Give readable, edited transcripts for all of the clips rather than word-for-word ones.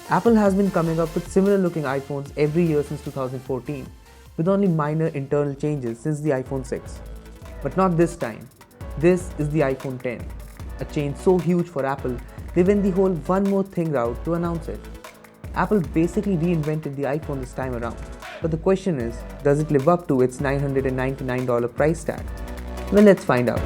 Apple has been coming up with similar looking iPhones every year since 2014, with only minor internal changes since the iPhone 6. But not this time. This is the iPhone 10, a change so huge for Apple, they went the whole one more thing route to announce it. Apple basically reinvented the iPhone this time around. But the question is, does it live up to its $999 price tag? Well, let's find out.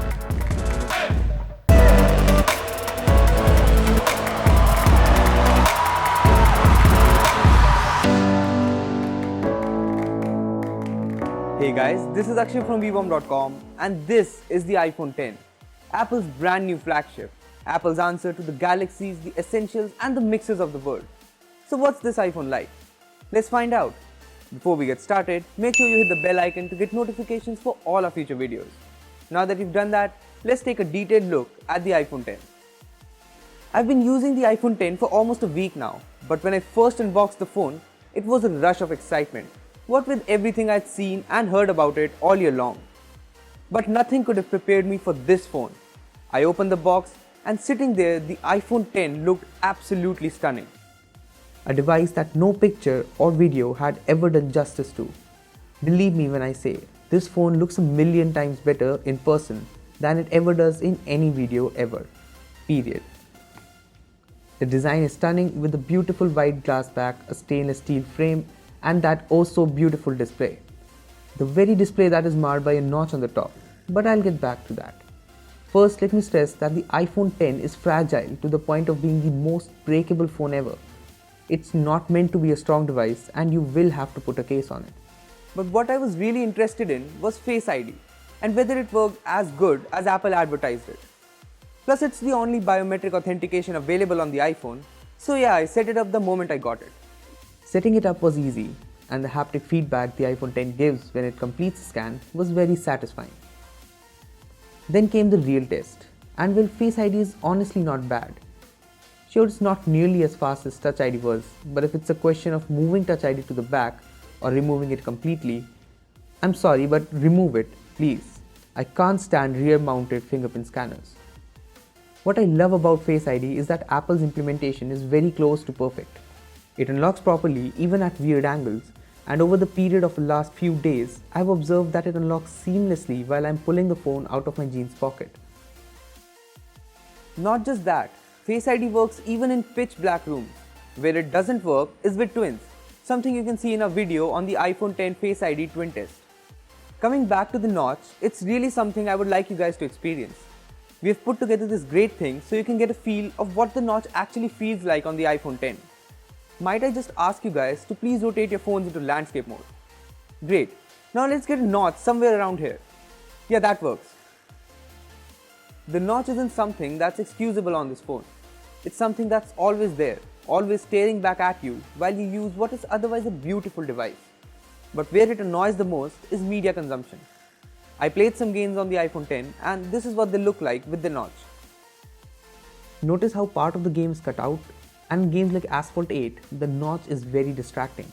Hey guys, this is Akshay from vbomb.com and this is the iPhone 10, Apple's brand new flagship, Apple's answer to the galaxies, the essentials and the mixes of the world. So what's this iPhone like? Let's find out. Before we get started, make sure you hit the bell icon to get notifications for all our future videos. Now that you've done that, let's take a detailed look at the iPhone 10. I've been using the iPhone 10 for almost a week now, but when I first unboxed the phone, it was a rush of excitement. What with everything I'd seen and heard about it all year long. But nothing could have prepared me for this phone. I opened the box and sitting there, the iPhone 10 looked absolutely stunning. A device that no picture or video had ever done justice to. Believe me when I say, this phone looks a million times better in person than it ever does in any video ever. Period. The design is stunning with a beautiful white glass back, a stainless steel frame, and that oh so beautiful display. The very display that is marred by a notch on the top, but I'll get back to that. First, let me stress that the iPhone 10 is fragile to the point of being the most breakable phone ever. It's not meant to be a strong device and you will have to put a case on it. But what I was really interested in was Face ID and whether it worked as good as Apple advertised it. Plus it's the only biometric authentication available on the iPhone, so yeah, I set it up the moment I got it. Setting it up was easy, and the haptic feedback the iPhone 10 gives when it completes a scan was very satisfying. Then came the real test, and well, Face ID is honestly not bad. Sure, it's not nearly as fast as Touch ID was, but if it's a question of moving Touch ID to the back or removing it completely, I'm sorry, but remove it, please. I can't stand rear-mounted fingerprint scanners. What I love about Face ID is that Apple's implementation is very close to perfect. It unlocks properly even at weird angles, and over the period of the last few days, I've observed that it unlocks seamlessly while I'm pulling the phone out of my jeans pocket. Not just that, Face ID works even in pitch black rooms. Where it doesn't work is with twins, something you can see in a video on the iPhone 10 Face ID twin test. Coming back to the notch, it's really something I would like you guys to experience. We have put together this great thing so you can get a feel of what the notch actually feels like on the iPhone 10. Might I just ask you guys to please rotate your phones into landscape mode? Great. Now let's get a notch somewhere around here. Yeah, that works. The notch isn't something that's excusable on this phone. It's something that's always there, always staring back at you while you use what is otherwise a beautiful device. But where it annoys the most is media consumption. I played some games on the iPhone 10 and this is what they look like with the notch. Notice how part of the game is cut out? And in games like Asphalt 8, the notch is very distracting.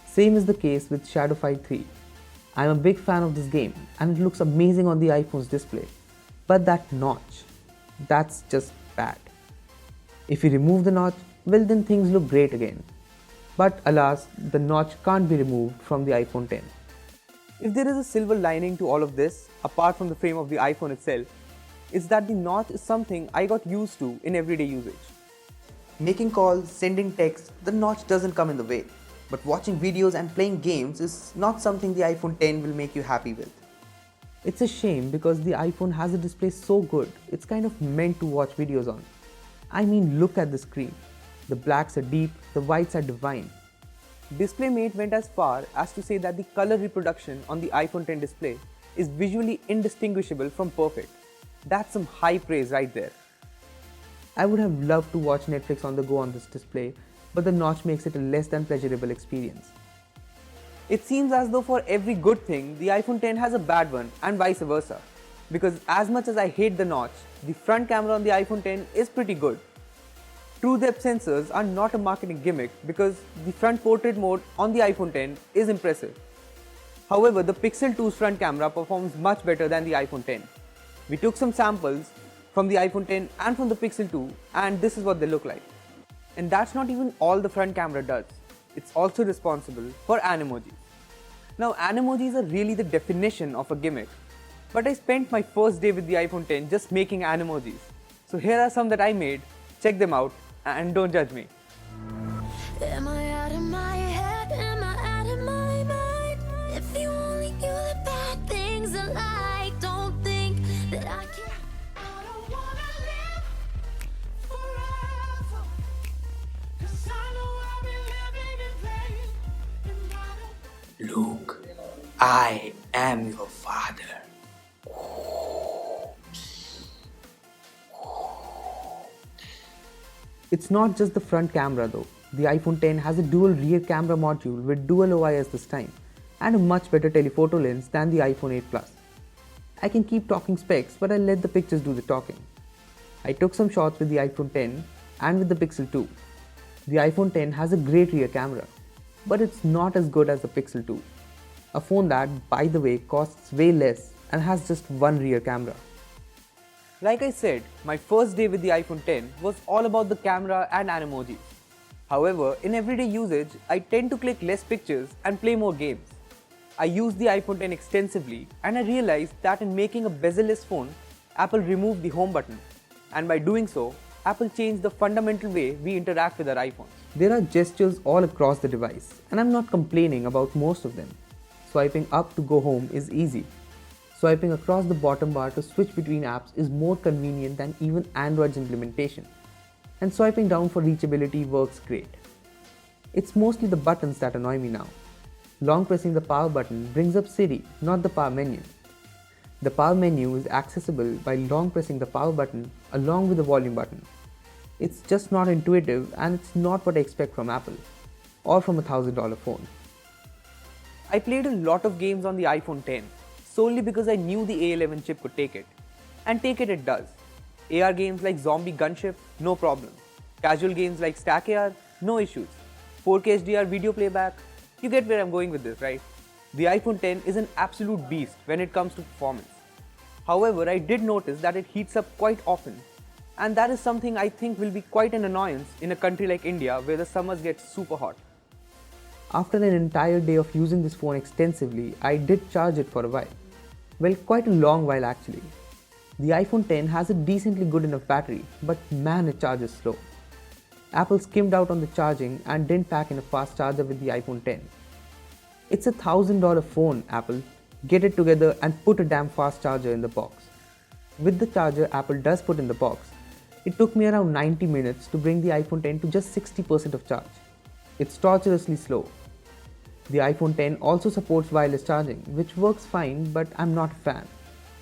Same is the case with Shadow Fight 3. I'm a big fan of this game and it looks amazing on the iPhone's display. But that notch, that's just bad. If you remove the notch, well then things look great again. But alas, the notch can't be removed from the iPhone 10. If there is a silver lining to all of this, apart from the frame of the iPhone itself, it's that the notch is something I got used to in everyday usage. Making calls, sending texts, the notch doesn't come in the way. But watching videos and playing games is not something the iPhone 10 will make you happy with. It's a shame because the iPhone has a display so good, it's kind of meant to watch videos on. I mean, look at the screen. The blacks are deep, the whites are divine. DisplayMate went as far as to say that the color reproduction on the iPhone 10 display is visually indistinguishable from perfect. That's some high praise right there. I would have loved to watch Netflix on the go on this display, but the notch makes it a less than pleasurable experience. It seems as though for every good thing, the iPhone 10 has a bad one and vice versa. Because as much as I hate the notch, the front camera on the iPhone 10 is pretty good. True depth sensors are not a marketing gimmick because the front portrait mode on the iPhone 10 is impressive. However, the Pixel 2's front camera performs much better than the iPhone 10. We took some samples from the iPhone 10 and from the Pixel 2 and this is what they look like. And that's not even all the front camera does. It's also responsible for animojis. Now, animojis are really the definition of a gimmick. But I spent my first day with the iPhone X just making animojis. So here are some that I made. Check them out and don't judge me. Am I out of my head? Am I out of my mind? If you only knew the bad things I like, don't think that I can. I don't wanna live forever, 'cause I know I'll be living in pain, and I don't. Luke, I am your father. It's not just the front camera though. The iPhone X has a dual rear camera module with dual OIS this time and a much better telephoto lens than the iPhone 8 Plus. I can keep talking specs, but I'll let the pictures do the talking. I took some shots with the iPhone X and with the Pixel 2. The iPhone X has a great rear camera, but it's not as good as the Pixel 2. A phone that, by the way, costs way less and has just one rear camera. Like I said, my first day with the iPhone X was all about the camera and animojis. However, in everyday usage, I tend to click less pictures and play more games. I used the iPhone X extensively and I realized that in making a bezel-less phone, Apple removed the home button. And by doing so, Apple changed the fundamental way we interact with our iPhones. There are gestures all across the device, and I'm not complaining about most of them. Swiping up to go home is easy. Swiping across the bottom bar to switch between apps is more convenient than even Android's implementation. And swiping down for reachability works great. It's mostly the buttons that annoy me now. Long pressing the power button brings up Siri, not the power menu. The power menu is accessible by long pressing the power button along with the volume button. It's just not intuitive and it's not what I expect from Apple or from a $1,000 phone. I played a lot of games on the iPhone X solely because I knew the A11 chip could take it. And take it does. AR games like Zombie Gunship, no problem. Casual games like Stack AR, no issues. 4K HDR video playback, you get where I'm going with this, right? The iPhone X is an absolute beast when it comes to performance. However, I did notice that it heats up quite often. And that is something I think will be quite an annoyance in a country like India where the summers get super hot. After an entire day of using this phone extensively, I did charge it for a while. Well, quite a long while actually. The iPhone X has a decently good enough battery, but man, it charges slow. Apple skimmed out on the charging and didn't pack in a fast charger with the iPhone X. It's a $1,000 phone, Apple. Get it together and put a damn fast charger in the box. With the charger Apple does put in the box, it took me around 90 minutes to bring the iPhone X to just 60% of charge. It's torturously slow. The iPhone X also supports wireless charging, which works fine, but I'm not a fan.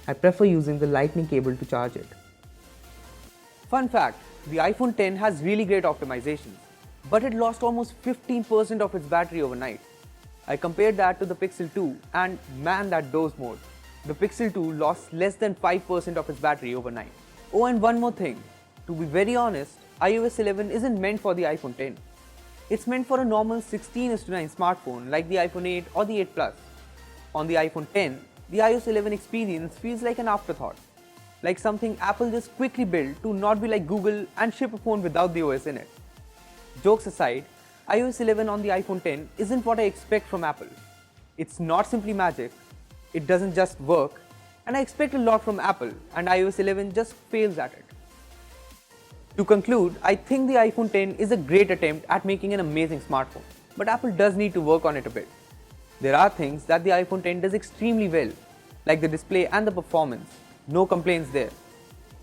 I prefer using the lightning cable to charge it. Fun fact, the iPhone X has really great optimizations, but it lost almost 15% of its battery overnight. I compared that to the Pixel 2 and man, that doze mode. The Pixel 2 lost less than 5% of its battery overnight. Oh, and one more thing. To be very honest, iOS 11 isn't meant for the iPhone X. It's meant for a normal 16:9 smartphone like the iPhone 8 or the 8 Plus. On the iPhone X, the iOS 11 experience feels like an afterthought, like something Apple just quickly built to not be like Google and ship a phone without the OS in it. Jokes aside, iOS 11 on the iPhone X isn't what I expect from Apple. It's not simply magic, it doesn't just work, and I expect a lot from Apple, and iOS 11 just fails at it. To conclude, I think the iPhone X is a great attempt at making an amazing smartphone, but Apple does need to work on it a bit. There are things that the iPhone X does extremely well, like the display and the performance, no complaints there.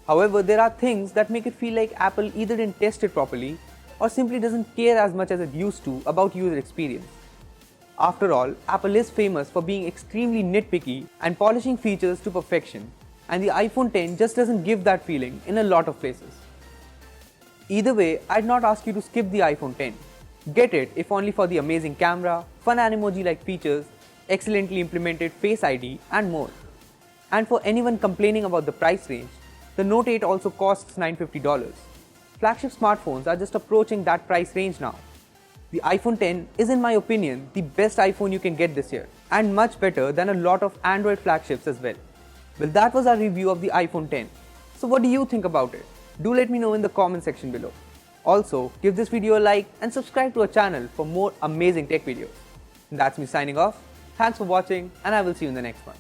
However, there are things that make it feel like Apple either didn't test it properly or simply doesn't care as much as it used to about user experience. After all, Apple is famous for being extremely nitpicky and polishing features to perfection, and the iPhone X just doesn't give that feeling in a lot of places. Either way, I'd not ask you to skip the iPhone X. Get it if only for the amazing camera, fun Animoji-like features, excellently implemented Face ID, and more. And for anyone complaining about the price range, the Note 8 also costs $950. Flagship smartphones are just approaching that price range now. The iPhone X is, in my opinion, the best iPhone you can get this year, and much better than a lot of Android flagships as well. Well, that was our review of the iPhone X. So what do you think about it? Do let me know in the comment section below. Also, give this video a like and subscribe to our channel for more amazing tech videos. That's me signing off. Thanks for watching and I will see you in the next one.